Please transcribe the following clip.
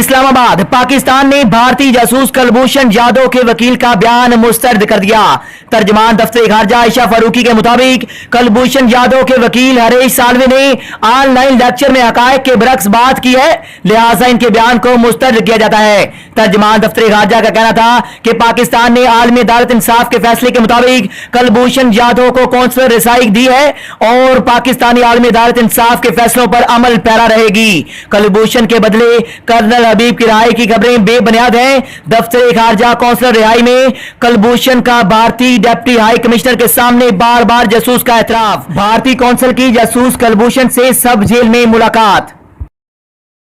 इस्लामाबाद। पाकिस्तान ने भारतीय जासूस कुलभूषण जाधव के वकील का बयान मुस्तरद कर दिया। तर्जमान दफ्तर खारजा आयशा फारूकी के मुताबिक कुलभूषण जाधव के वकील हरीश साल्वे ने ऑनलाइन लेक्चर में हकायक के बरक्स बात की है, लिहाजा इनके बयान को मुस्तरद किया जाता है। तर्जमान दफ्तर खारजा का कहना था कि पाकिस्तान ने आलमी अदालत इंसाफ के फैसले के मुताबिक कुलभूषण जाधव को कौंसलर रसाई दी है और पाकिस्तानी आलमी अदालत इंसाफ के फैसलों पर अमल पैरा रहेगी। कुलभूषण के बदले कर्नल हबीब की रिहाई की खबरें बेबुनियाद हैं। दफ्तर खारजा कौंसलर रिहाई में कुलभूषण का भारतीय डिप्टी हाई कमिश्नर के सामने बार बार जासूस का एतराफ। भारतीय कौंसल की जासूस कुलभूषण से सब जेल में मुलाकात।